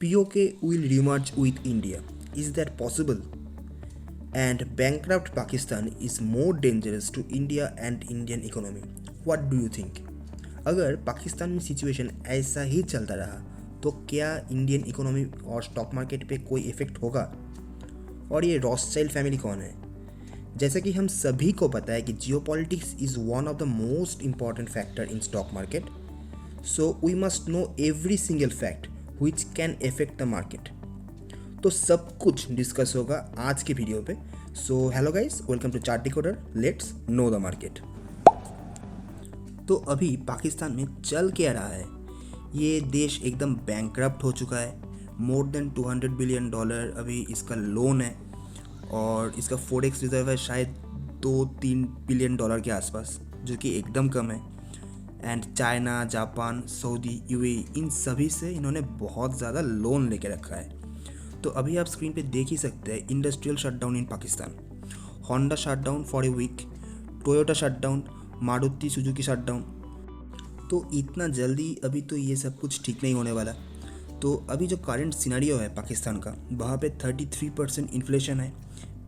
POK will remerge with India. Is that possible? And bankrupt Pakistan is more dangerous to India and Indian economy. What do you think? अगर पाकिस्तान में situation ऐसा ही चलता रहा तो क्या Indian economy और stock market पे कोई इफेक्ट होगा? और ये रॉथस्चाइल्ड फैमिली कौन है? जैसा कि हम सभी को पता है कि geopolitics is one of the most important factor in stock market, so we must know every single fact which can affect the market. तो सब कुछ डिस्कस होगा आज के वीडियो पे। So hello guys, welcome to Chart Decoder, let's know the market. तो अभी पाकिस्तान में चल क्या रहा है? ये देश एकदम बैंकरप्ट हो चुका है। मोर देन $200 बिलियन अभी इसका लोन है और इसका फॉरेक्स रिजर्व है शायद $2-3 बिलियन के आसपास, जो कि एकदम कम है। And China, Japan, Saudi, UAE, इन सभी से इन्होंने बहुत ज़्यादा लोन लेके रखा है। तो अभी आप स्क्रीन पे देख ही सकते हैं, industrial shutdown in Pakistan, Honda shutdown for a week, Toyota shutdown, Maruti Suzuki shutdown. तो इतना जल्दी अभी तो ये सब कुछ ठीक नहीं होने वाला। तो अभी जो करंट सिनेरियो है पाकिस्तान का, वहाँ पे 33% इन्फ्लेशन है।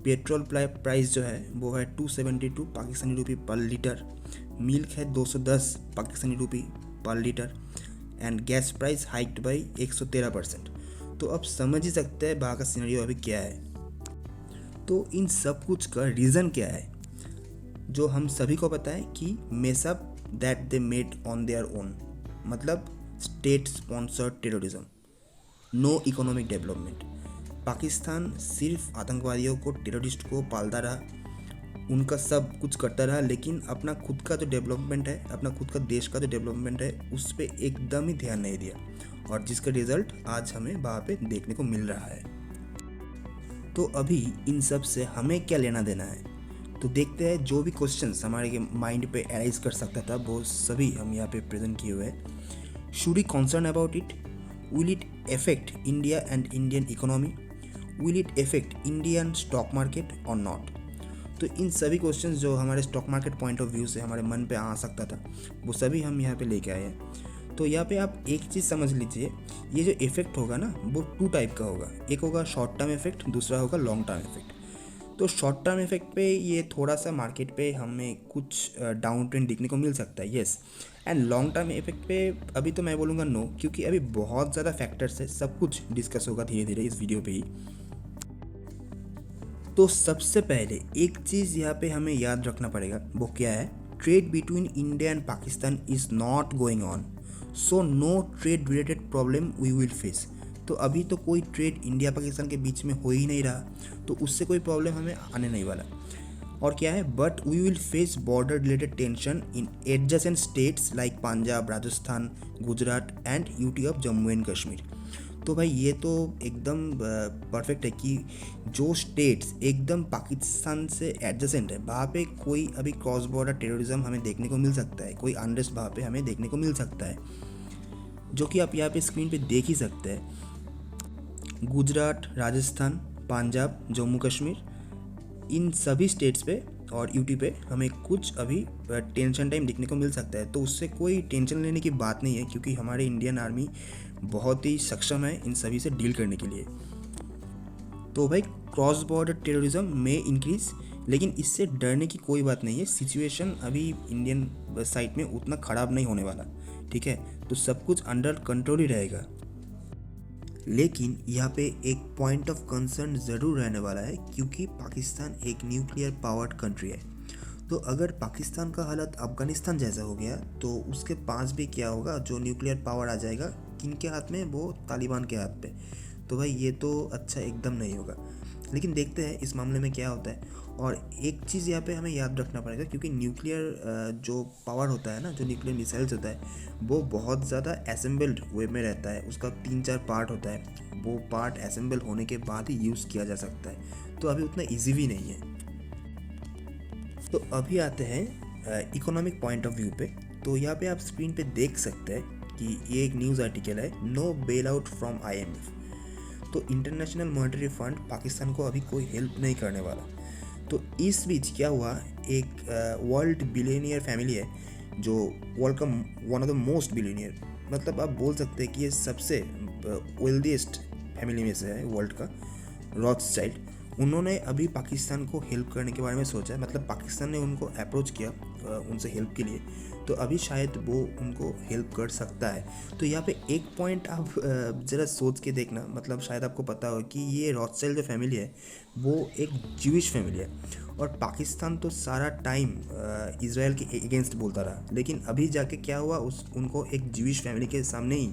पेट्रोल प्राइस जो है वो है 272 पाकिस्तानी रुपये पर लीटर, मिल्क है 210 पाकिस्तानी रुपये पर litre, and gas price hiked by 113%। तो अब समझ ही सकते हैं वहाँ का सिनेरियो अभी क्या है। तो इन सब कुछ का रीज़न क्या है? जो हम सभी को पता है कि mess up that they made on their own, मतलब state sponsored terrorism, no economic development. Pakistan सिर्फ आतंकवादियों को, टेररिस्ट को पालता रहा, उनका सब कुछ करता रहा, लेकिन अपना खुद का जो डेवलपमेंट है, अपना खुद का देश का जो डेवलपमेंट है, उस पर एकदम ही ध्यान नहीं दिया, और जिसका रिजल्ट आज हमें वहाँ पे देखने को मिल रहा है। तो अभी इन सब से हमें क्या लेना देना है? तो देखते हैं, जो भी क्वेश्चंस हमारे माइंड पे अराइज कर सकता था वो सभी हम यहाँ पे प्रेजेंट किए हुए हैं। Should we concern about it? Will it affect India and Indian economy? Will it affect Indian stock market और नॉट? तो इन सभी क्वेश्चंस जो हमारे stock market point of view से हमारे मन पे आ सकता था, वो सभी हम यहाँ पे लेके आए हैं। तो यहाँ पे आप एक चीज़ समझ लीजिए, ये जो इफेक्ट होगा ना, वो 2 टाइप का होगा। एक होगा शॉर्ट टर्म इफेक्ट, दूसरा होगा लॉन्ग टर्म इफेक्ट। तो शॉर्ट टर्म इफेक्ट पे ये थोड़ा सा मार्केट पे हमें कुछ डाउन ट्रेंड दिखने को मिल सकता है, yes. And long term effect पे अभी तो मैं बोलूँगा नो, क्योंकि अभी बहुत ज़्यादा फैक्टर्स है, सब कुछ डिस्कस होगा धीरे धीरे इस वीडियो पे ही। तो सबसे पहले एक चीज़ यहाँ पे हमें याद रखना पड़ेगा, वो क्या है? Trade between India and Pakistan is not going on, so no trade related problem we will face. तो अभी तो कोई ट्रेड इंडिया पाकिस्तान के बीच में हो ही नहीं रहा, तो उससे कोई प्रॉब्लम हमें आने नहीं वाला। और क्या है? But we will face border related tension in adjacent states like Punjab, Rajasthan, Gujarat and UT of Jammu and Kashmir. तो भाई ये तो एकदम परफेक्ट है कि जो स्टेट्स एकदम पाकिस्तान से एडजेसेंट है, वहाँ पे कोई अभी क्रॉस बॉर्डर टेररिज्म हमें देखने को मिल सकता है, कोई अनरेस्ट वहाँ पे हमें देखने को मिल सकता है, जो कि आप यहाँ पे स्क्रीन पे देख ही सकते हैं। गुजरात, राजस्थान, पंजाब, जम्मू कश्मीर, इन सभी स्टेट्स पे और यूटी पे हमें कुछ अभी टेंशन टाइम देखने को मिल सकता है। तो उससे कोई टेंशन लेने की बात नहीं है, क्योंकि हमारे इंडियन आर्मी बहुत ही सक्षम है इन सभी से डील करने के लिए। तो भाई क्रॉस बॉर्डर टेररिज्म में इंक्रीज, लेकिन इससे डरने की कोई बात नहीं है। सिचुएशन अभी इंडियन साइड में उतना ख़राब नहीं होने वाला, ठीक है? तो सब कुछ अंडर कंट्रोल ही रहेगा। लेकिन यहाँ पे एक पॉइंट ऑफ कंसर्न ज़रूर रहने वाला है, क्योंकि पाकिस्तान एक न्यूक्लियर पावर्ड कंट्री है। तो अगर पाकिस्तान का हालत अफ़गानिस्तान जैसा हो गया तो उसके पास भी क्या होगा? जो न्यूक्लियर पावर आ जाएगा किनके हाथ में? वो तालिबान के हाथ पे। तो भाई ये तो अच्छा एकदम नहीं होगा। लेकिन देखते हैं इस मामले में क्या होता है। और एक चीज़ यहाँ पे हमें याद रखना पड़ेगा, क्योंकि न्यूक्लियर जो पावर होता है ना, जो न्यूक्लियर मिसाइल्स होता है, वो बहुत ज़्यादा असेंबल्ड वे में रहता है। उसका 3-4 पार्ट होता है, वो पार्ट असेंबल होने के बाद ही यूज़ किया जा सकता है। तो अभी उतना ईजी भी नहीं है। तो अभी आते हैं इकोनॉमिक पॉइंट ऑफ व्यू पे। तो यहाँ पे आप स्क्रीन पे देख सकते हैं कि ये एक न्यूज़ आर्टिकल है, no bail out from IMF। तो इंटरनेशनल मॉनेटरी फंड पाकिस्तान को अभी कोई हेल्प नहीं करने वाला। तो इस बीच क्या हुआ, एक वर्ल्ड बिलियनियर फैमिली है जो वर्ल्ड का one of the most billionaire, मतलब आप बोल सकते हैं कि ये सबसे वेल्दीएस्ट फैमिली में से है वर्ल्ड का, रॉथस्चाइल्ड। उन्होंने अभी पाकिस्तान को हेल्प करने के बारे में सोचा है, मतलब पाकिस्तान ने उनको अप्रोच किया उनसे हेल्प के लिए, तो अभी शायद वो उनको हेल्प कर सकता है। तो यहाँ पे एक पॉइंट आप ज़रा सोच के देखना, मतलब शायद आपको पता हो कि ये रॉथस्चाइल्ड जो फैमिली है वो एक ज्यूइश फैमिली है, और पाकिस्तान तो सारा टाइम इजराइल के अगेंस्ट बोलता रहा, लेकिन अभी जाके क्या हुआ, उनको एक ज्यूइश फैमिली के सामने ही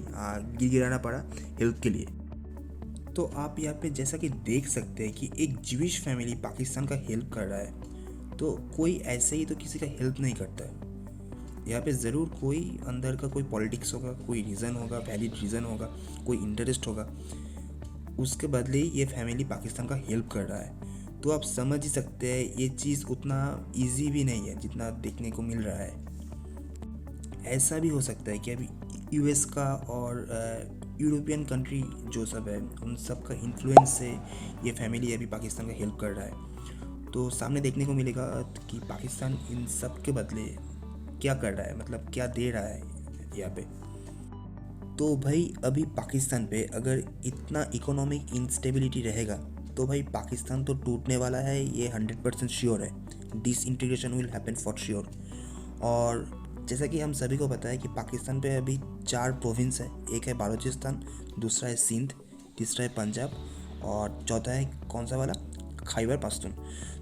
गिड़गिड़ाना पड़ा हेल्प के लिए। तो आप यहाँ पे जैसा कि देख सकते हैं कि एक ज्यूइश फैमिली पाकिस्तान का हेल्प कर रहा है, तो कोई ऐसे ही तो किसी का हेल्प नहीं करता है। यहाँ पे ज़रूर कोई अंदर का कोई पॉलिटिक्स होगा, कोई रीज़न होगा, वैलिड रीज़न होगा, कोई इंटरेस्ट होगा, उसके बदले ही ये फैमिली पाकिस्तान का हेल्प कर रहा है। तो आप समझ ही सकते हैं ये चीज़ उतना ईजी भी नहीं है जितना देखने को मिल रहा है। ऐसा भी हो सकता है कि अभी यूएस का और यूरोपियन कंट्री जो सब है उन सब का इन्फ्लुएंस से ये फैमिली अभी पाकिस्तान का हेल्प कर रहा है। तो सामने देखने को मिलेगा कि पाकिस्तान इन सब के बदले क्या कर रहा है, मतलब क्या दे रहा है यहाँ पे। तो भाई अभी पाकिस्तान पे अगर इतना इकोनॉमिक इंस्टेबिलिटी रहेगा तो भाई पाकिस्तान तो टूटने वाला है, ये 100% श्योर है। Disintegration will happen for sure. और जैसा कि हम सभी को पता है कि पाकिस्तान पे अभी 4 प्रोविंस है, एक है बालूचिस्तान, दूसरा है सिंध, तीसरा है पंजाब, और चौथा है कौन सा वाला, खैबर पख्तून।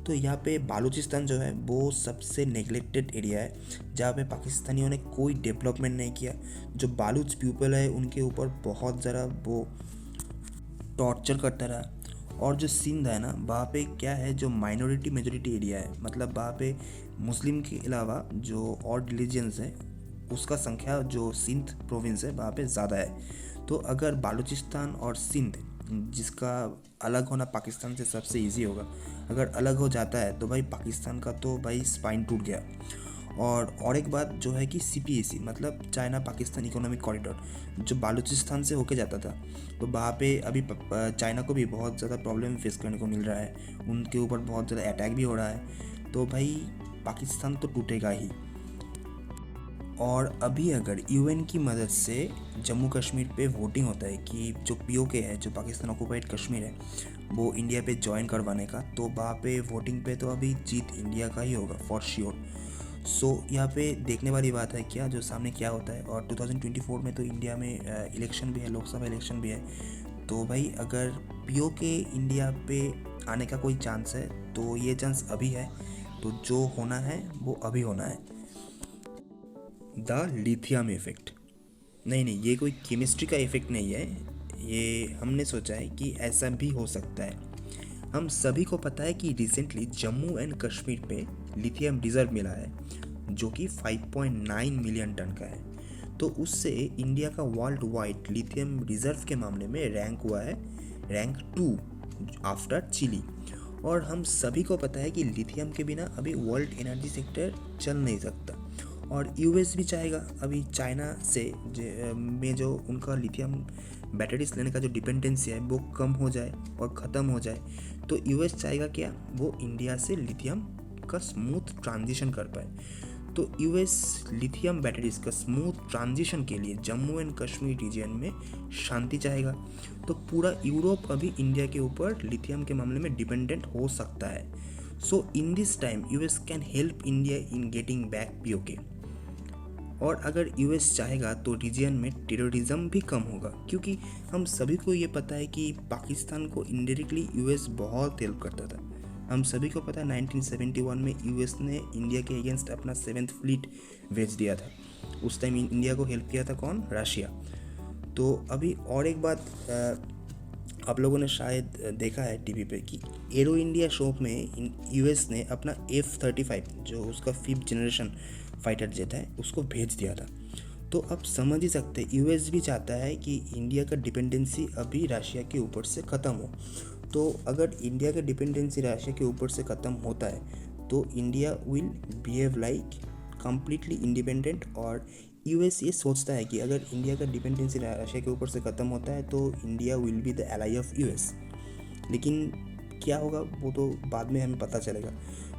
तो यहाँ पे बालूचिस्तान जो है वो सबसे नेग्लेक्टेड एरिया है, जहाँ पे पाकिस्तानियों ने कोई डेवलपमेंट नहीं किया। जो बालूच पीपल है उनके ऊपर बहुत ज़रा वो टॉर्चर करता रहा। और जो सिंध है ना, वहाँ पे क्या है, जो माइनॉरिटी मेजॉरिटी एरिया है, मतलब वहाँ पे मुस्लिम के अलावा जो और रिलीजियंस है उसका संख्या जो सिंध प्रोविंस है वहाँ पे ज़्यादा है। तो अगर बालूचिस्तान और सिंध, जिसका अलग होना पाकिस्तान से सबसे इजी होगा, अगर अलग हो जाता है तो भाई पाकिस्तान का तो भाई स्पाइन टूट गया। और एक बात जो है कि CPEC मतलब चाइना पाकिस्तान इकोनॉमिक कॉरिडोर जो बालूचिस्तान से होके जाता था, तो वहाँ पे अभी चाइना को भी बहुत ज़्यादा प्रॉब्लम फेस करने को मिल रहा है, उनके ऊपर बहुत ज़्यादा अटैक भी हो रहा है। तो भाई पाकिस्तान तो टूटेगा ही। और अभी अगर UN की मदद से जम्मू कश्मीर पे वोटिंग होता है कि जो POK है, जो पाकिस्तान ऑक्युपाइड कश्मीर है, वो इंडिया पे ज्वाइन करवाने का, तो वहाँ पे वोटिंग पे तो अभी जीत इंडिया का ही होगा फॉर श्योर। सो यहाँ पे देखने वाली बात है क्या जो सामने क्या होता है। और 2024 में तो इंडिया में इलेक्शन भी है, लोकसभा इलेक्शन भी है। तो भाई अगर POK इंडिया पे आने का कोई चांस है तो ये चांस अभी है, तो जो होना है वो अभी होना है। द लिथियम इफेक्ट, नहीं ये कोई केमिस्ट्री का इफेक्ट नहीं है, ये हमने सोचा है कि ऐसा भी हो सकता है। हम सभी को पता है कि रिसेंटली जम्मू एंड कश्मीर पे लिथियम रिजर्व मिला है जो कि 5.9 मिलियन टन का है। तो उससे इंडिया का वर्ल्ड वाइड लिथियम रिजर्व के मामले में रैंक हुआ है रैंक 2 आफ्टर चिली। और हम सभी को पता है कि लिथियम के बिना अभी वर्ल्ड एनर्जी सेक्टर चल नहीं सकता। और US भी चाहेगा अभी चाइना से में जो उनका लिथियम बैटरीज लेने का जो डिपेंडेंसी है वो कम हो जाए और ख़त्म हो जाए। तो US चाहेगा क्या, वो इंडिया से लिथियम का स्मूथ ट्रांजिशन कर पाए। तो US लिथियम बैटरीज का स्मूथ ट्रांजिशन के लिए जम्मू एंड कश्मीर रीजन में शांति चाहेगा। तो पूरा यूरोप अभी इंडिया के ऊपर लिथियम के मामले में डिपेंडेंट हो सकता है। So in this time US can help India in getting back POK। और अगर US चाहेगा तो रीजन में टेररिज्म भी कम होगा, क्योंकि हम सभी को ये पता है कि पाकिस्तान को इनडायरेक्टली US बहुत हेल्प करता था। हम सभी को पता है 1971 में US ने इंडिया के अगेंस्ट अपना 7th फ्लीट भेज दिया था। उस टाइम इंडिया को हेल्प किया था कौन, रशिया। तो अभी और एक बात आप लोगों ने शायद देखा है टीवी पे कि एरो इंडिया शो में US ने अपना F-35 जो उसका 5th जनरेशन फाइटर जेट है उसको भेज दिया था। तो अब समझ ही सकते US भी चाहता है कि इंडिया का डिपेंडेंसी अभी रशिया के ऊपर से ख़त्म हो। तो अगर इंडिया का डिपेंडेंसी रशिया के ऊपर से ख़त्म होता है तो India will behave like completely independent. और US ये सोचता है कि अगर इंडिया का डिपेंडेंसी रशिया के ऊपर से ख़त्म होता है तो India will be the ally of US। लेकिन क्या होगा वो तो बाद में हमें पता चलेगा।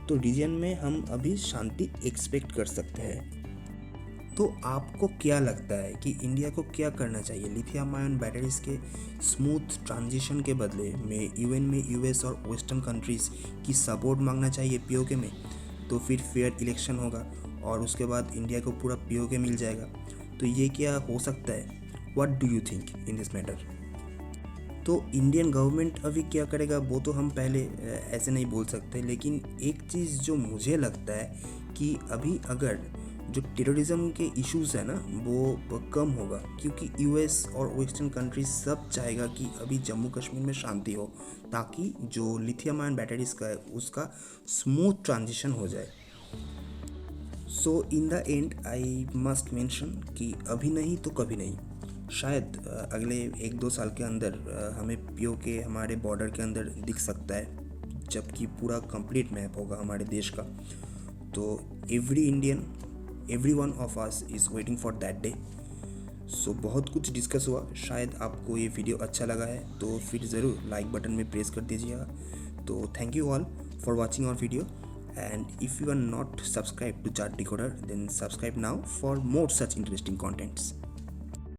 तो रीजन में हम अभी शांति एक्सपेक्ट कर सकते हैं। तो आपको क्या लगता है कि इंडिया को क्या करना चाहिए? लिथियम आयन बैटरीज के स्मूथ ट्रांजिशन के बदले में यूएन में यूएस और वेस्टर्न कंट्रीज़ की सपोर्ट मांगना चाहिए पीओके में, तो फिर फेयर इलेक्शन होगा और उसके बाद इंडिया को पूरा पीओके मिल जाएगा। तो ये क्या हो सकता है? What do you think in this matter? तो इंडियन गवर्नमेंट अभी क्या करेगा वो तो हम पहले ऐसे नहीं बोल सकते, लेकिन एक चीज़ जो मुझे लगता है कि अभी अगर जो टेररिज्म के इश्यूज है ना वो कम होगा, क्योंकि यूएस और वेस्टर्न कंट्रीज सब चाहेगा कि अभी जम्मू कश्मीर में शांति हो, ताकि जो लिथियम आयन बैटरीज का है उसका स्मूथ ट्रांजिशन हो जाए। So in the end I must mention कि अभी नहीं तो कभी नहीं, शायद अगले 1-2 साल के अंदर हमें पीओके हमारे बॉर्डर के अंदर दिख सकता है, जबकि पूरा कंप्लीट मैप होगा हमारे देश का। तो every Indian, every one of us is waiting for that day. So बहुत कुछ डिस्कस हुआ, शायद आपको ये वीडियो अच्छा लगा है तो फिर ज़रूर लाइक बटन में प्रेस कर दीजिएगा। तो thank you all for watching our video, and if you are not subscribed to Chart Decoder, then subscribe now for more such interesting contents.